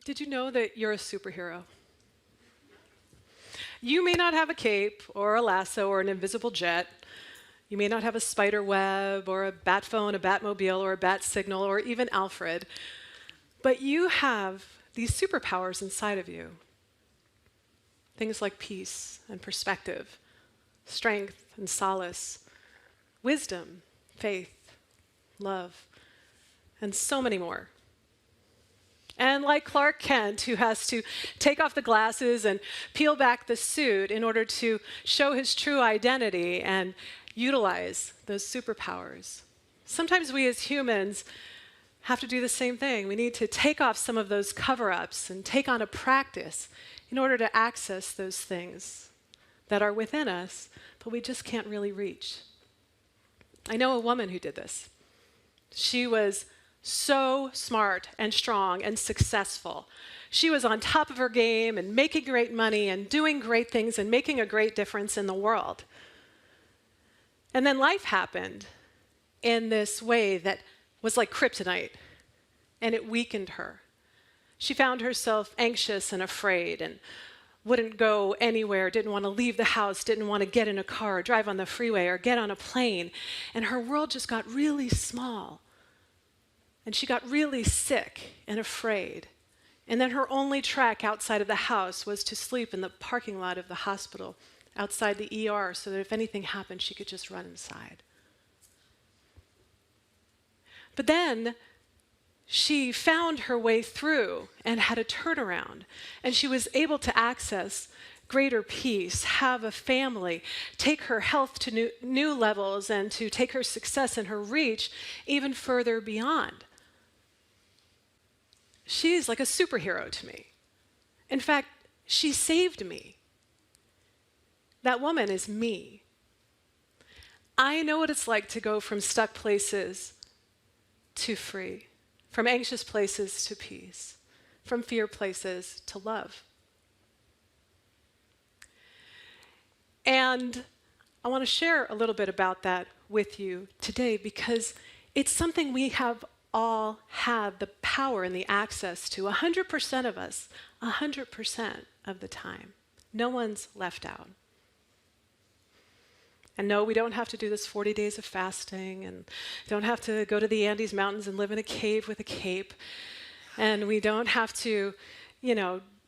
Did you know that you're a superhero? You may not have a cape or a lasso or an invisible jet. You may not have a spider web or a bat phone, a Batmobile or a bat signal or even Alfred. But you have these superpowers inside of you. Things like peace and perspective, strength and solace, wisdom, faith, love, and so many more. And like Clark Kent, who has to take off the glasses and peel back the suit in order to show his true identity and utilize those superpowers. Sometimes we as humans have to do the same thing. We need to take off some of those cover-ups and take on a practice in order to access those things that are within us, but we just can't really reach. I know a woman who did this. She was so smart and strong and successful. She was on top of her game and making great money and doing great things and making a great difference in the world. And then life happened in this way that was like kryptonite, and it weakened her. She found herself anxious and afraid and wouldn't go anywhere, didn't want to leave the house, didn't want to get in a car or drive on the freeway or get on a plane. And her world just got really small. And she got really sick and afraid. And then her only track outside of the house was to sleep in the parking lot of the hospital outside the ER so that if anything happened, she could just run inside. But then she found her way through and had a turnaround. And she was able to access greater peace, have a family, take her health to new levels, and to take her success and her reach even further beyond. She's like a superhero to me. In fact, she saved me. That woman is me. I know what it's like to go from stuck places to free, from anxious places to peace, from fear places to love. And I want to share a little bit about that with you today because it's something we have all had the power and the access to, 100% of us, 100% of the time. No one's left out. And no, we don't have to do this 40 days of fasting and don't have to go to the Andes Mountains and live in a cave with a cape. And we don't have to,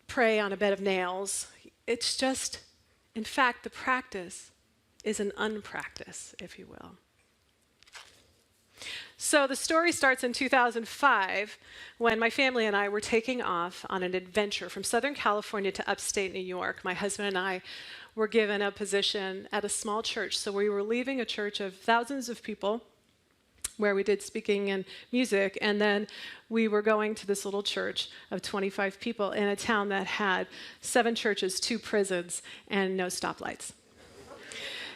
pray on a bed of nails. It's just, in fact, the practice is an unpractice, if you will. So the story starts in 2005 when my family and I were taking off on an adventure from Southern California to upstate New York. My husband and I were given a position at a small church. So we were leaving a church of thousands of people where we did speaking and music, and then we were going to this little church of 25 people in a town that had 7 churches, 2 prisons, and no stoplights.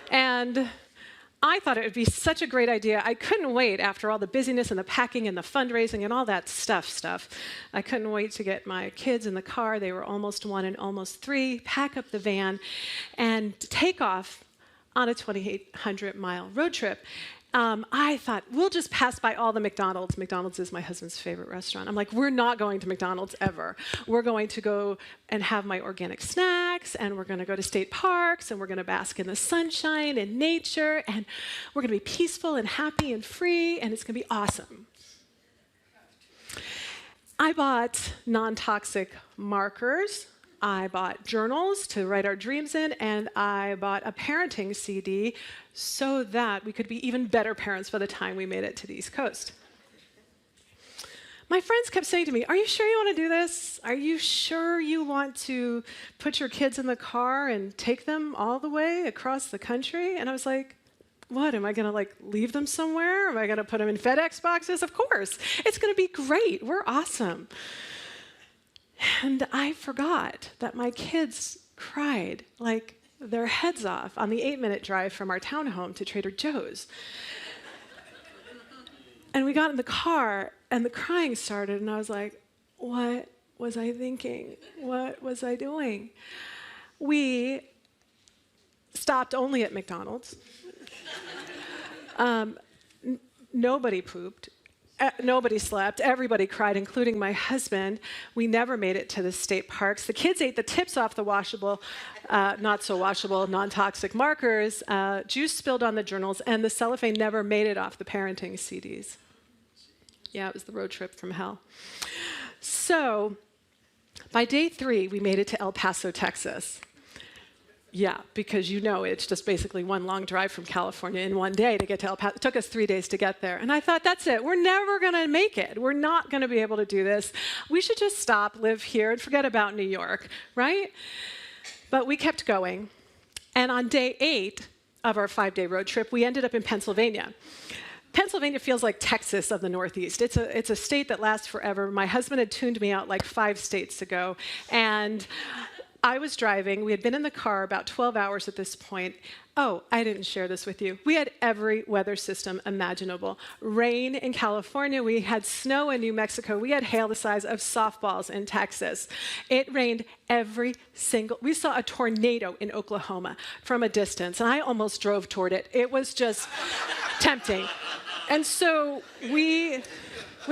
And I thought it would be such a great idea. I couldn't wait after all the busyness and the packing and the fundraising and all that stuff. I couldn't wait to get my kids in the car. They were almost 1 and almost 3, pack up the van, and take off on a 2,800-mile road trip. I thought, we'll just pass by all the McDonald's. McDonald's is my husband's favorite restaurant. I'm like, we're not going to McDonald's ever. We're going to go and have my organic snacks, and we're going to go to state parks, and we're going to bask in the sunshine and nature, and we're going to be peaceful and happy and free, and it's going to be awesome. I bought non-toxic markers. I bought journals to write our dreams in, and I bought a parenting CD so that we could be even better parents by the time we made it to the East Coast. My friends kept saying to me, "Are you sure you want to do this? Are you sure you want to put your kids in the car and take them all the way across the country?" And I was like, what, am I going to leave them somewhere? Am I going to put them in FedEx boxes? Of course. It's going to be great. We're awesome. And I forgot that my kids cried their heads off on the 8-minute drive from our townhome to Trader Joe's. And we got in the car, and the crying started, and I was like, what was I thinking? What was I doing? We stopped only at McDonald's. Nobody pooped. Nobody slept. Everybody cried, including my husband. We never made it to the state parks. The kids ate the tips off the washable, not so washable, non-toxic markers. Juice spilled on the journals, and the cellophane never made it off the parenting CDs. Yeah, it was the road trip from hell. So by day 3, we made it to El Paso, Texas. Yeah, because it's just basically one long drive from California in one day to get to El Paso. It took us 3 days to get there. And I thought, that's it. We're never going to make it. We're not going to be able to do this. We should just stop, live here, and forget about New York, right? But we kept going. And on day 8 of our 5-day road trip, we ended up in Pennsylvania. Pennsylvania feels like Texas of the Northeast. It's a state that lasts forever. My husband had tuned me out like 5 states ago. And I was driving. We had been in the car about 12 hours at this point. Oh, I didn't share this with you. We had every weather system imaginable. Rain in California. We had snow in New Mexico. We had hail the size of softballs in Texas. It rained we saw a tornado in Oklahoma from a distance, and I almost drove toward it. It was just tempting. And so we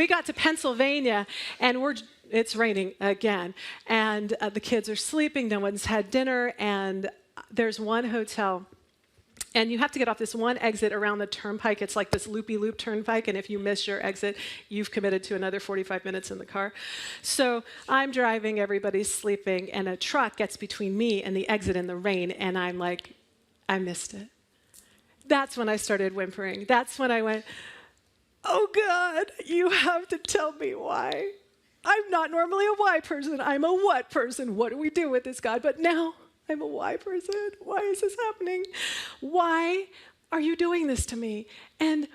got to Pennsylvania, and it's raining again, and the kids are sleeping, no one's had dinner, and there's one hotel, and you have to get off this one exit around the turnpike. It's like this loopy-loop turnpike, and if you miss your exit, you've committed to another 45 minutes in the car. So I'm driving, everybody's sleeping, and a truck gets between me and the exit in the rain, and I'm like, I missed it. That's when I started whimpering. That's when I went, oh God, you have to tell me why. I'm not normally a why person. I'm a what person. What do we do with this, God? But now I'm a why person. Why is this happening? Why are you doing this to me? And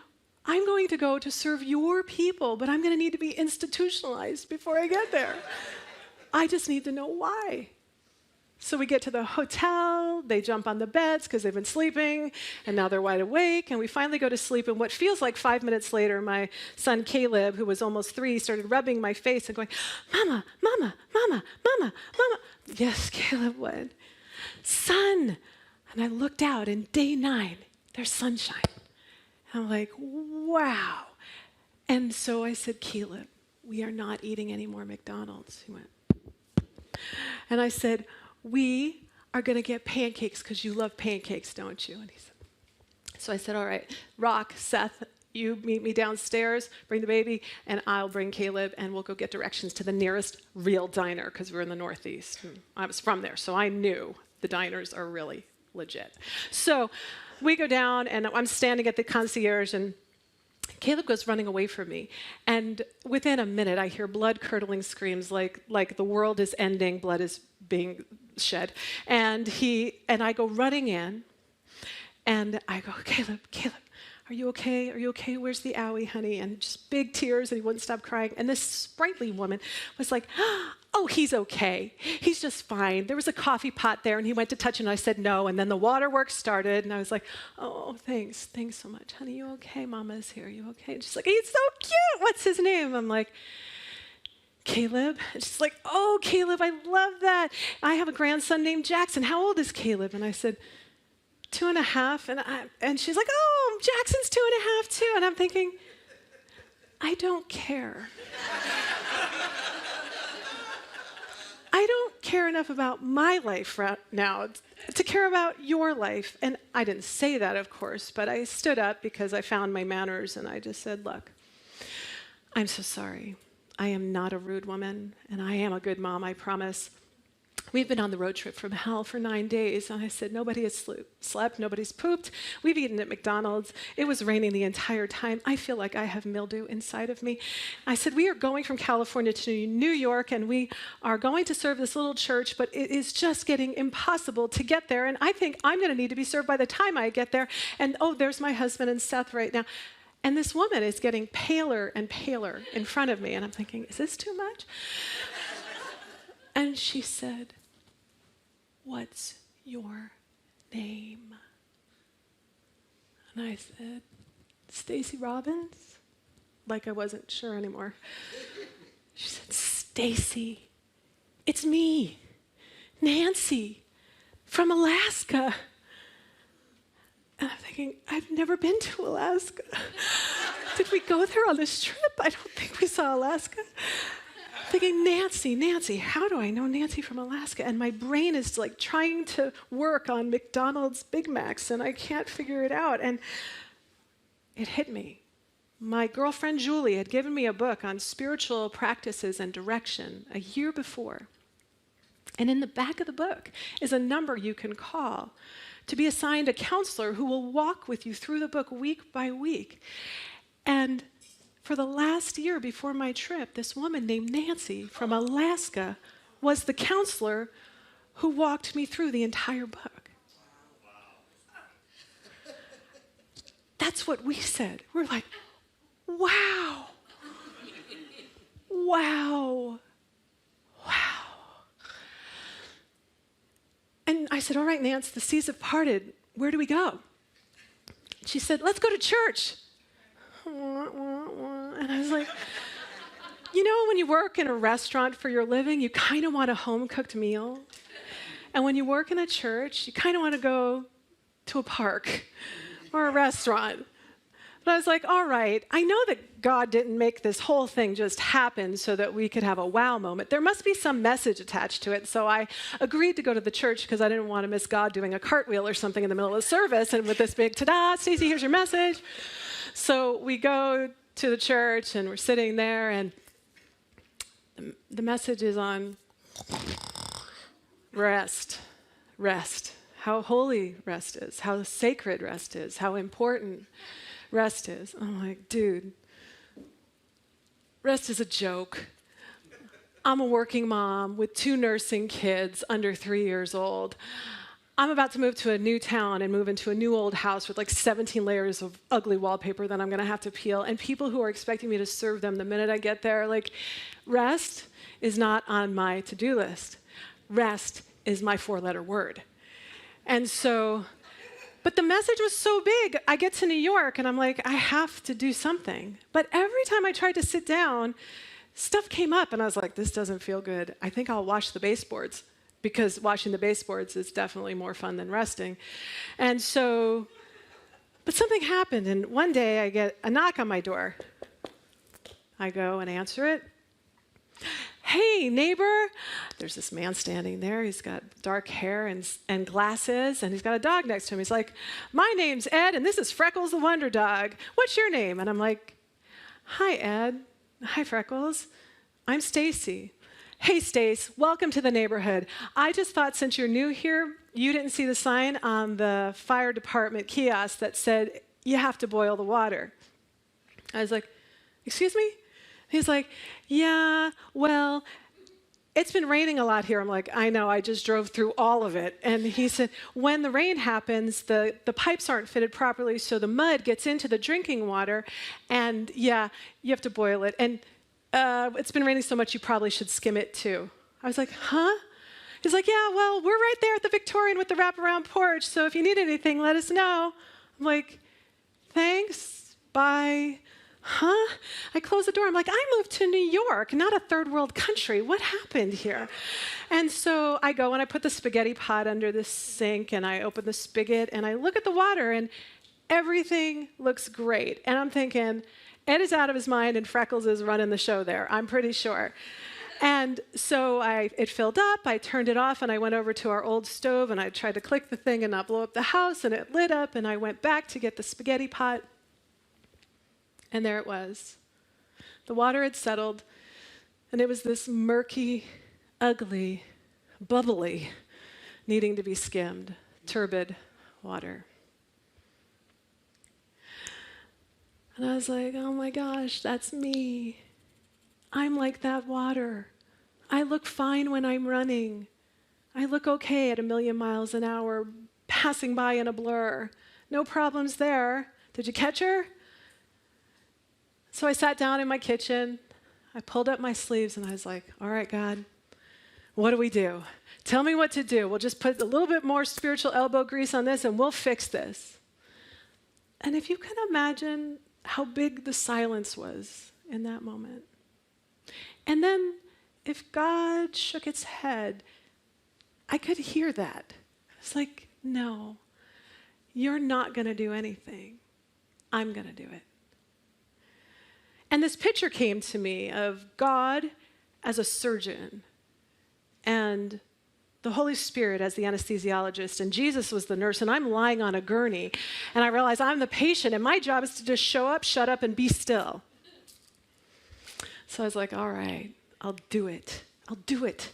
I'm going to go to serve your people, but I'm going to need to be institutionalized before I get there. I just need to know why. So we get to the hotel, they jump on the beds because they've been sleeping, and now they're wide awake, and we finally go to sleep, and what feels like 5 minutes later, my son Caleb, who was almost 3, started rubbing my face and going, Mama, Mama, Mama, Mama, Mama. Yes, Caleb would. Sun. And I looked out, and day 9, there's sunshine. And I'm like, wow. And so I said, Caleb, we are not eating any more McDonald's. He went, and I said, we are going to get pancakes because you love pancakes, don't you? And he said, so I said, all right, Rock, Seth, you meet me downstairs, bring the baby, and I'll bring Caleb, and we'll go get directions to the nearest real diner because we're in the Northeast. And I was from there, so I knew the diners are really legit. So we go down, and I'm standing at the concierge, and Caleb goes running away from me, and within a minute, I hear blood-curdling screams like the world is ending, blood is being shed, and I go running in, and I go, Caleb, are you okay? Are you okay? Where's the owie, honey? And just big tears, and he wouldn't stop crying. And this sprightly woman was like, oh, he's okay. He's just fine. There was a coffee pot there, and he went to touch it, and I said no. And then the waterworks started, and I was like, oh, thanks so much. Honey, you okay? Mama's here. You okay? And she's like, he's so cute. What's his name? I'm like, Caleb. And she's like, oh, Caleb, I love that. I have a grandson named Jackson. How old is Caleb? And I said, 2.5, and she's like, oh, Jackson's 2.5 too. And I'm thinking, I don't care. I don't care enough about my life right now to care about your life. And I didn't say that, of course, but I stood up because I found my manners, and I just said, look, I'm so sorry. I am not a rude woman, and I am a good mom, I promise. We've been on the road trip from hell for 9 days, and I said, nobody has slept, nobody's pooped. We've eaten at McDonald's. It was raining the entire time. I feel like I have mildew inside of me. I said, we are going from California to New York, and we are going to serve this little church, but it is just getting impossible to get there, and I think I'm going to need to be served by the time I get there. And oh, there's my husband and Seth right now. And this woman is getting paler and paler in front of me, and I'm thinking, is this too much? And she said, what's your name? And I said, Stacey Robbins? Like I wasn't sure anymore. She said, Stacey, it's me, Nancy, from Alaska. And I'm thinking, I've never been to Alaska. Did we go there on this trip? I don't think we saw Alaska. I'm thinking, Nancy, how do I know Nancy from Alaska? And my brain is like trying to work on McDonald's Big Macs, and I can't figure it out. And it hit me. My girlfriend Julie had given me a book on spiritual practices and direction a year before. And in the back of the book is a number you can call to be assigned a counselor who will walk with you through the book week by week. And for the last year before my trip, this woman named Nancy from Alaska was the counselor who walked me through the entire book. That's what we said. We're like, wow. Wow. Wow. And I said, all right, Nance, the seas have parted. Where do we go? She said, let's go to church. And I was like, you know, when you work in a restaurant for your living, you kind of want a home-cooked meal. And when you work in a church, you kind of want to go to a park or a restaurant. But I was like, all right, I know that God didn't make this whole thing just happen so that we could have a wow moment. There must be some message attached to it. So I agreed to go to the church because I didn't want to miss God doing a cartwheel or something in the middle of the service. And with this big, ta-da, Stacey, here's your message. So we go to the church and we're sitting there and the message is on rest, rest, how holy rest is, how sacred rest is, how important rest is. I'm like, dude, rest is a joke. I'm a working mom with 2 nursing kids under 3 years old. I'm about to move to a new town and move into a new old house with like 17 layers of ugly wallpaper that I'm going to have to peel. And people who are expecting me to serve them the minute I get there, like, rest is not on my to-do list. Rest is my 4-letter word. And so, but the message was so big, I get to New York and I'm like, I have to do something. But every time I tried to sit down, stuff came up and I was like, this doesn't feel good. I think I'll wash the baseboards, because washing the baseboards is definitely more fun than resting. And so, but something happened, and one day I get a knock on my door. I go and answer it. Hey, neighbor. There's this man standing there. He's got dark hair and glasses, and he's got a dog next to him. He's like, my name's Ed, and this is Freckles the Wonder Dog. What's your name? And I'm like, hi, Ed. Hi, Freckles. I'm Stacey. Hey, Stace, welcome to the neighborhood. I just thought since you're new here, you didn't see the sign on the fire department kiosk that said, you have to boil the water. I was like, excuse me? He's like, yeah, well, it's been raining a lot here. I'm like, I know, I just drove through all of it. And he said, when the rain happens, the pipes aren't fitted properly, so the mud gets into the drinking water, and yeah, you have to boil it. And it's been raining so much, you probably should skim it too. I was like, huh? He's like, yeah, well, we're right there at the Victorian with the wraparound porch, so if you need anything, let us know. I'm like, thanks, bye. Huh? I close the door. I'm like, I moved to New York, not a third world country. What happened here? And so I go and I put the spaghetti pot under the sink and I open the spigot and I look at the water and everything looks great. And I'm thinking, Ed is out of his mind and Freckles is running the show there, I'm pretty sure. And so it filled up, I turned it off, and I went over to our old stove, and I tried to click the thing and not blow up the house, and it lit up, and I went back to get the spaghetti pot, and there it was. The water had settled, and it was this murky, ugly, bubbly, needing to be skimmed, turbid water. And I was like, oh my gosh, that's me. I'm like that water. I look fine when I'm running. I look okay at 1,000,000 miles an hour, passing by in a blur. No problems there. Did you catch her? So I sat down in my kitchen. I pulled up my sleeves and I was like, all right, God, what do we do? Tell me what to do. We'll just put a little bit more spiritual elbow grease on this and we'll fix this. And if you can imagine how big the silence was in that moment. And then if God shook its head, I could hear that. It's like, no, you're not going to do anything. I'm going to do it. And this picture came to me of God as a surgeon and the Holy Spirit as the anesthesiologist, and Jesus was the nurse, and I'm lying on a gurney, and I realize I'm the patient, and my job is to just show up, shut up, and be still. So I was like, all right, I'll do it. I'll do it.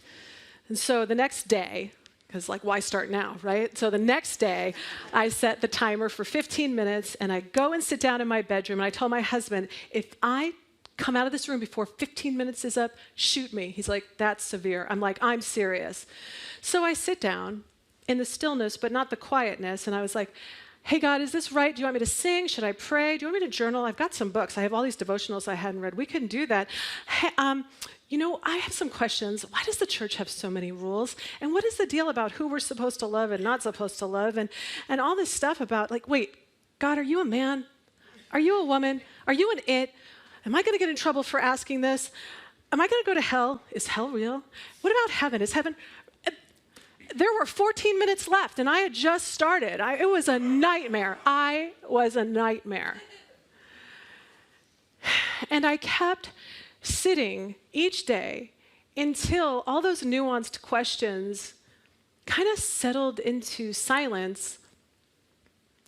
And so the next day, because like, why start now, right? So the next day, I set the timer for 15 minutes, and I go and sit down in my bedroom, and I tell my husband, if I come out of this room before 15 minutes is up, shoot me. He's like, that's severe. I'm like, I'm serious. So I sit down in the stillness, but not the quietness, and I was like, hey, God, is this right? Do you want me to sing? Should I pray? Do you want me to journal? I've got some books. I have all these devotionals I hadn't read. We can do that. Hey, I have some questions. Why does the church have so many rules? And what is the deal about who we're supposed to love and not supposed to love? And all this stuff about, like, wait, God, are you a man? Are you a woman? Are you an it? Am I going to get in trouble for asking this? Am I going to go to hell? Is hell real? What about heaven? Is heaven... There were 14 minutes left, and I had just started. It was a nightmare. I was a nightmare. And I kept sitting each day until all those nuanced questions kind of settled into silence.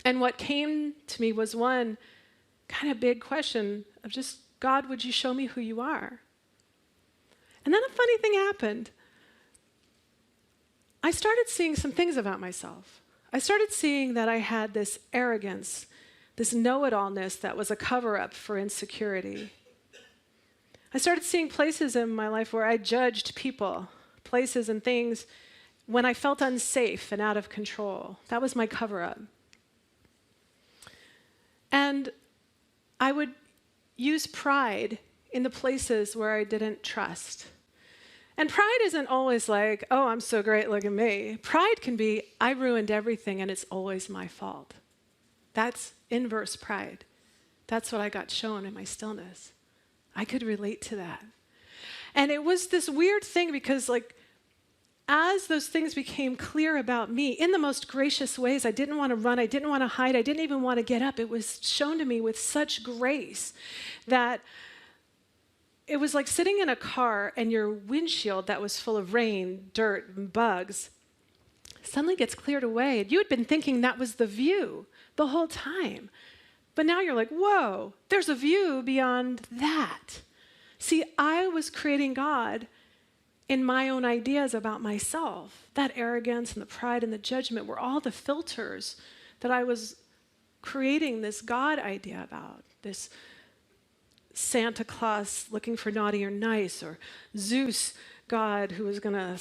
And what came to me was one kind of big question of just, God, would you show me who you are? And then a funny thing happened. I started seeing some things about myself. I started seeing that I had this arrogance, this know-it-allness that was a cover-up for insecurity. I started seeing places in my life where I judged people, places and things when I felt unsafe and out of control. That was my cover-up. And I would use pride in the places where I didn't trust. And pride isn't always like, oh, I'm so great, look at me. Pride can be, I ruined everything and it's always my fault. That's inverse pride. That's what I got shown in my stillness. I could relate to that. And it was this weird thing because, like, as those things became clear about me in the most gracious ways, I didn't want to run, I didn't want to hide, I didn't even want to get up. It was shown to me with such grace that it was like sitting in a car and your windshield that was full of rain, dirt, and bugs suddenly gets cleared away. And you had been thinking that was the view the whole time. But now you're like, whoa, there's a view beyond that. See, I was creating God in my own ideas about myself. That arrogance and the pride and the judgment were all the filters that I was creating this God idea about, this Santa Claus looking for naughty or nice, or Zeus God who was going to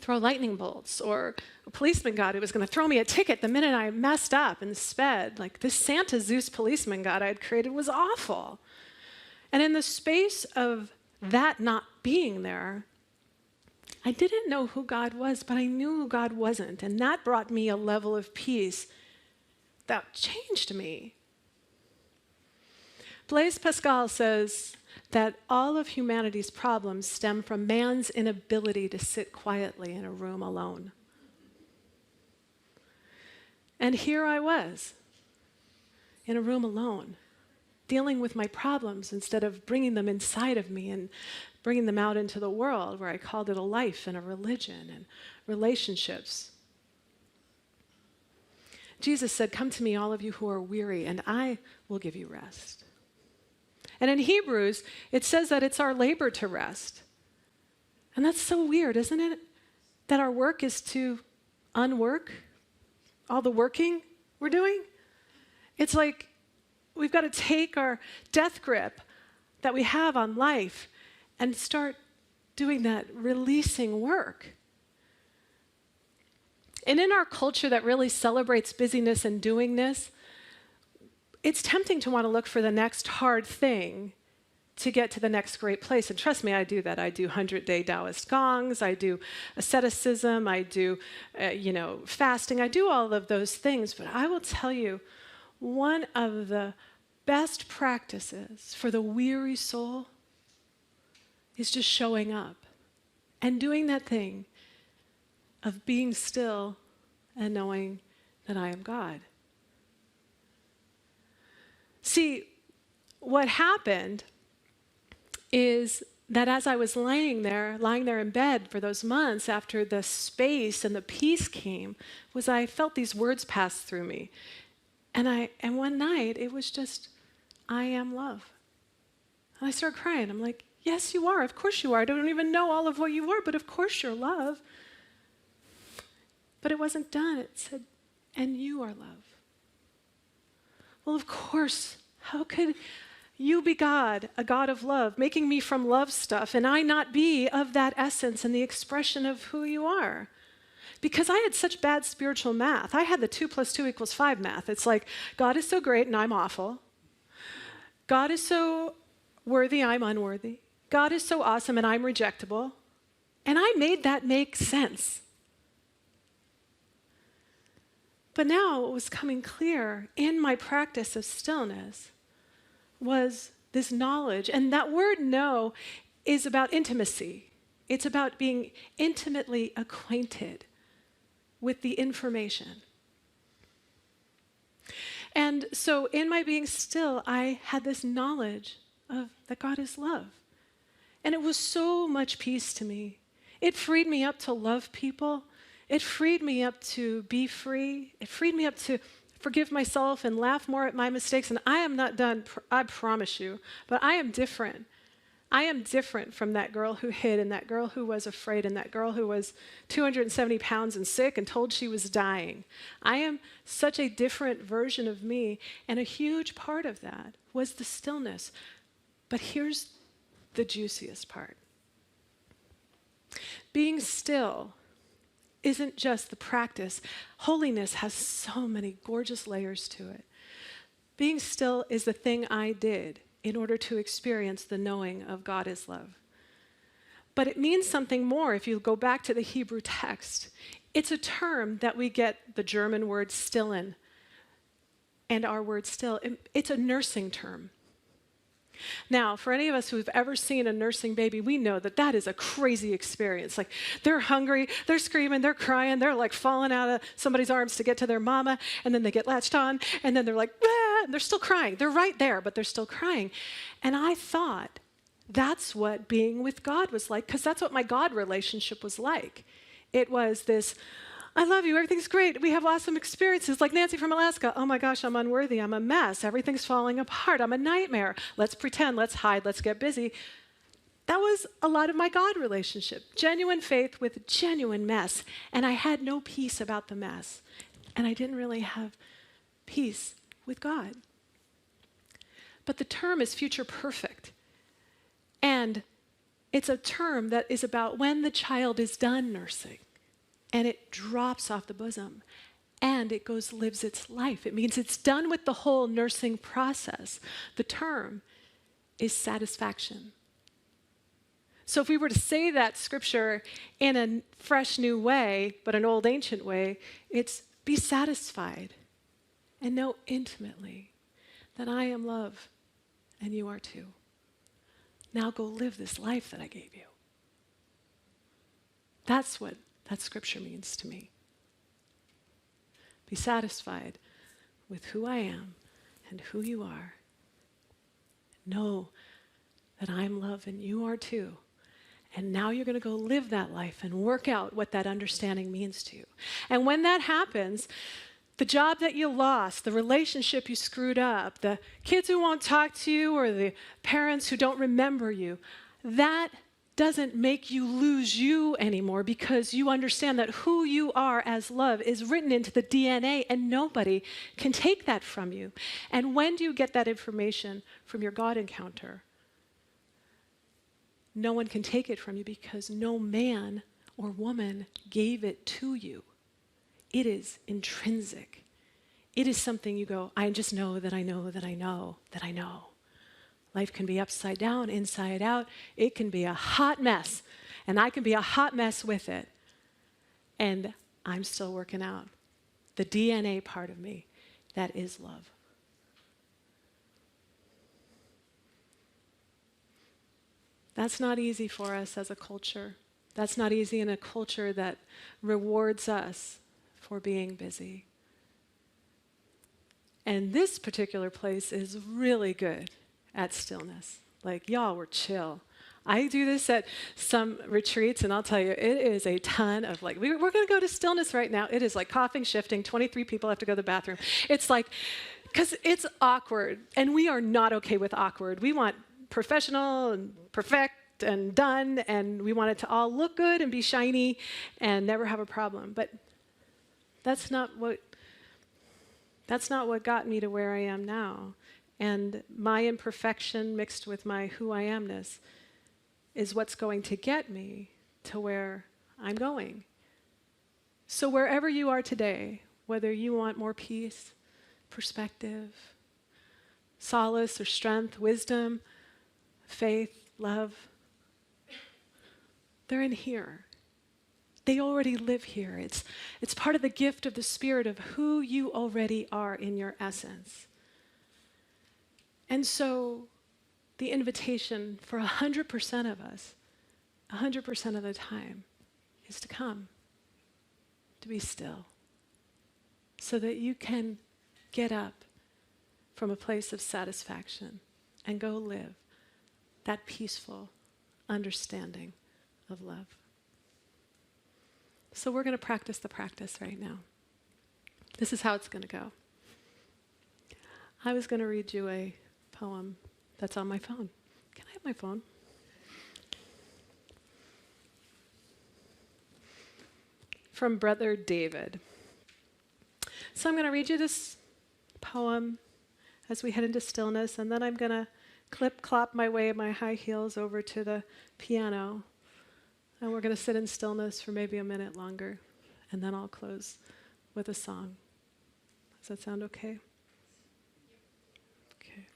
throw lightning bolts, or a policeman God who was going to throw me a ticket the minute I messed up and sped. Like, this Santa Zeus policeman God I had created was awful. And in the space of that not being there, I didn't know who God was, but I knew who God wasn't. And that brought me a level of peace that changed me. Blaise Pascal says that all of humanity's problems stem from man's inability to sit quietly in a room alone. And here I was, in a room alone, dealing with my problems instead of bringing them inside of me and bringing them out into the world, where I called it a life and a religion and relationships. Jesus said, "Come to me, all of you who are weary, and I will give you rest." And in Hebrews, it says that it's our labor to rest. And that's so weird, isn't it? That our work is to unwork all the working we're doing. It's like we've got to take our death grip that we have on life and start doing that releasing work. And in our culture that really celebrates busyness and doingness, it's tempting to want to look for the next hard thing to get to the next great place. And trust me, I do that. I do 100-day Taoist gongs. I do asceticism. I do, fasting. I do all of those things. But I will tell you, one of the best practices for the weary soul is just showing up and doing that thing of being still and knowing that I am God. See, what happened is that as I was lying there in bed for those months after the space and the peace came, was I felt these words pass through me. And one night it was just, I am love. And I started crying. I'm like, yes, you are. Of course you are. I don't even know all of what you are, but of course you're love. But it wasn't done. It said, and you are love. Well, of course, how could you be God, a God of love, making me from love stuff, and I not be of that essence and the expression of who you are? Because I had such bad spiritual math. I had the 2 + 2 = 5 math. It's like, God is so great and I'm awful. God is so worthy, I'm unworthy. God is so awesome and I'm rejectable. And I made that make sense. But now what was coming clear in my practice of stillness was this knowledge. And that word know is about intimacy. It's about being intimately acquainted with the information. And so in my being still, I had this knowledge of that God is love. And it was so much peace to me. It freed me up to love people. It freed me up to be free. It freed me up to forgive myself and laugh more at my mistakes. And I am not done, I promise you, but I am different. I am different from that girl who hid and that girl who was afraid and that girl who was 270 pounds and sick and told she was dying. I am such a different version of me, and a huge part of that was the stillness. But here's the juiciest part. Being still isn't just the practice. Holiness has so many gorgeous layers to it. Being still is the thing I did in order to experience the knowing of God as love. But it means something more if you go back to the Hebrew text. It's a term that we get the German word stillen and our word still. It's a nursing term. Now, for any of us who've ever seen a nursing baby, we know that that is a crazy experience. Like, they're hungry, they're screaming, they're crying, they're like falling out of somebody's arms to get to their mama, and then they get latched on, and then they're like, ah, and they're still crying. They're right there, but they're still crying. And I thought that's what being with God was like, because that's what my God relationship was like. It was this, I love you, everything's great, we have awesome experiences, like Nancy from Alaska. Oh my gosh, I'm unworthy, I'm a mess, everything's falling apart, I'm a nightmare. Let's pretend, let's hide, let's get busy. That was a lot of my God relationship. Genuine faith with genuine mess. And I had no peace about the mess. And I didn't really have peace with God. But the term is future perfect. And it's a term that is about when the child is done nursing. And it drops off the bosom, and it goes, lives its life. It means it's done with the whole nursing process. The term is satisfaction. So if we were to say that scripture in a fresh new way, but an old ancient way, it's be satisfied and know intimately that I am love and you are too. Now go live this life that I gave you. That's what that scripture means to me. Be satisfied with who I am and who you are. Know that I'm love and you are too. And now you're going to go live that life and work out what that understanding means to you. And when that happens, the job that you lost, the relationship you screwed up, the kids who won't talk to you or the parents who don't remember you, that doesn't make you lose you anymore, because you understand that who you are as love is written into the DNA and nobody can take that from you. And when do you get that information from your God encounter? No one can take it from you because no man or woman gave it to you. It is intrinsic. It is something you go, I just know that I know that I know that I know. Life can be upside down, inside out. It can be a hot mess, and I can be a hot mess with it. And I'm still working out the DNA part of me that is love. That's not easy for us as a culture. That's not easy in a culture that rewards us for being busy. And this particular place is really good at stillness. Like, y'all were chill. I do this at some retreats, and I'll tell you, it is a ton of like, we're going to go to Stillness right now. It is like coughing, shifting, 23 people have to go to the bathroom. It's like, because it's awkward, and we are not okay with awkward. We want professional and perfect and done, and we want it to all look good and be shiny and never have a problem. But that's not what got me to where I am now. And my imperfection mixed with my who I amness is what's going to get me to where I'm going. So wherever you are today, whether you want more peace, perspective, solace or strength, wisdom, faith, love, they're in here. They already live here. It's part of the gift of the Spirit of who you already are in your essence. And so the invitation for 100% of us, 100% of the time, is to come, to be still, so that you can get up from a place of satisfaction and go live that peaceful understanding of love. So we're going to practice the practice right now. This is how it's going to go. I was going to read you a poem that's on my phone. Can I have my phone? From Brother David. So I'm going to read you this poem as we head into stillness, and then I'm going to clip-clop my way in my high heels over to the piano, and we're going to sit in stillness for maybe a minute longer, and then I'll close with a song. Does that sound okay? Okay.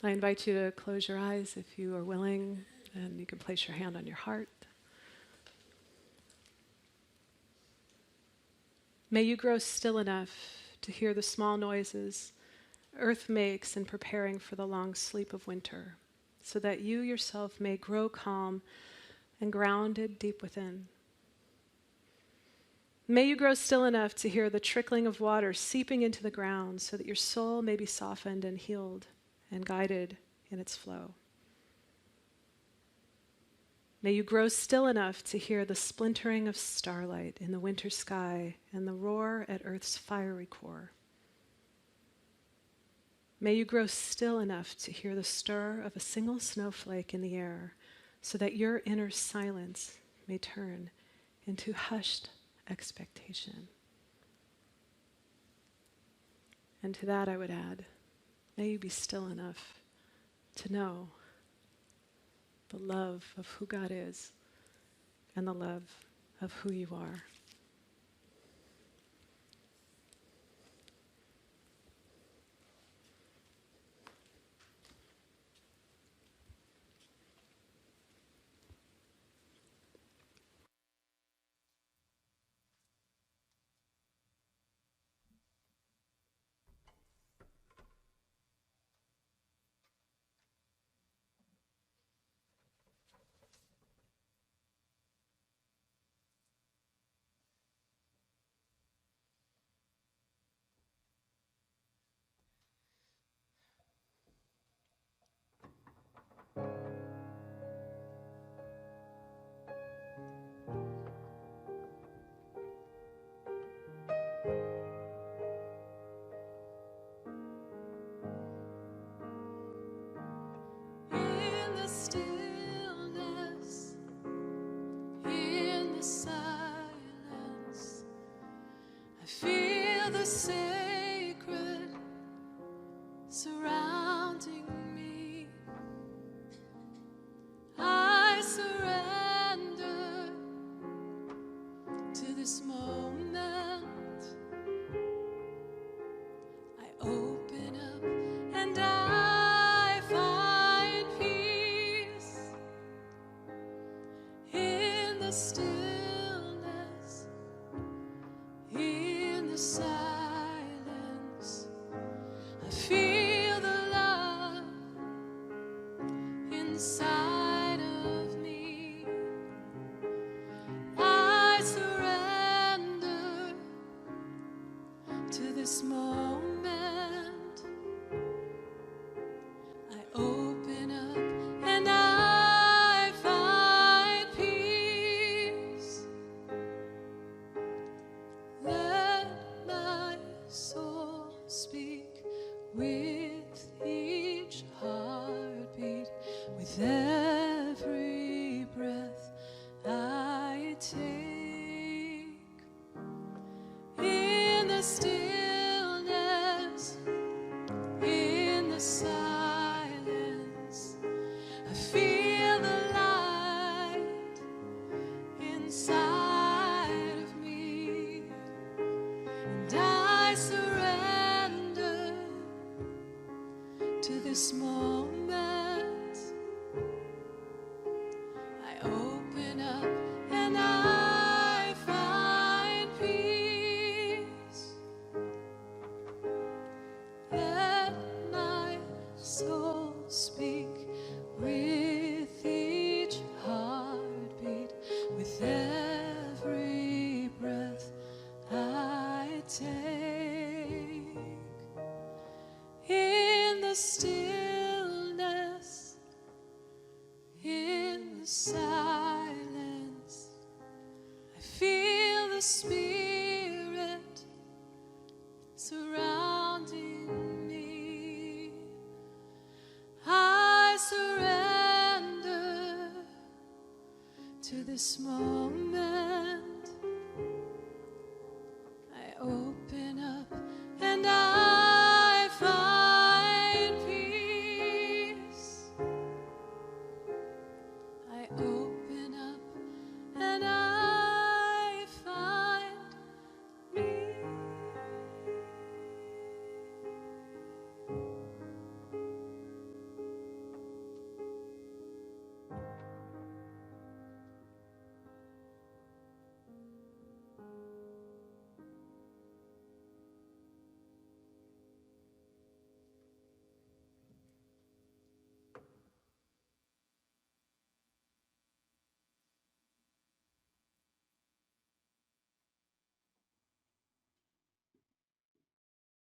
I invite you to close your eyes if you are willing, and you can place your hand on your heart. May you grow still enough to hear the small noises earth makes in preparing for the long sleep of winter, so that you yourself may grow calm and grounded deep within. May you grow still enough to hear the trickling of water seeping into the ground, so that your soul may be softened and healed and guided in its flow. May you grow still enough to hear the splintering of starlight in the winter sky and the roar at Earth's fiery core. May you grow still enough to hear the stir of a single snowflake in the air, so that your inner silence may turn into hushed expectation. And to that I would add, may you be still enough to know the love of who God is and the love of who you are. In the stillness, in the silence, I feel the sacred surrounding me. I surrender to this moment. I open up and I find peace in the stillness, in the silence. I feel the love inside of me. I surrender to this moment. this moment, I open up and I find peace. Let my soul speak with each heartbeat, with every breath I take. In the stillness, in the silence, I feel the Spirit surrounding me. I surrender to this moment.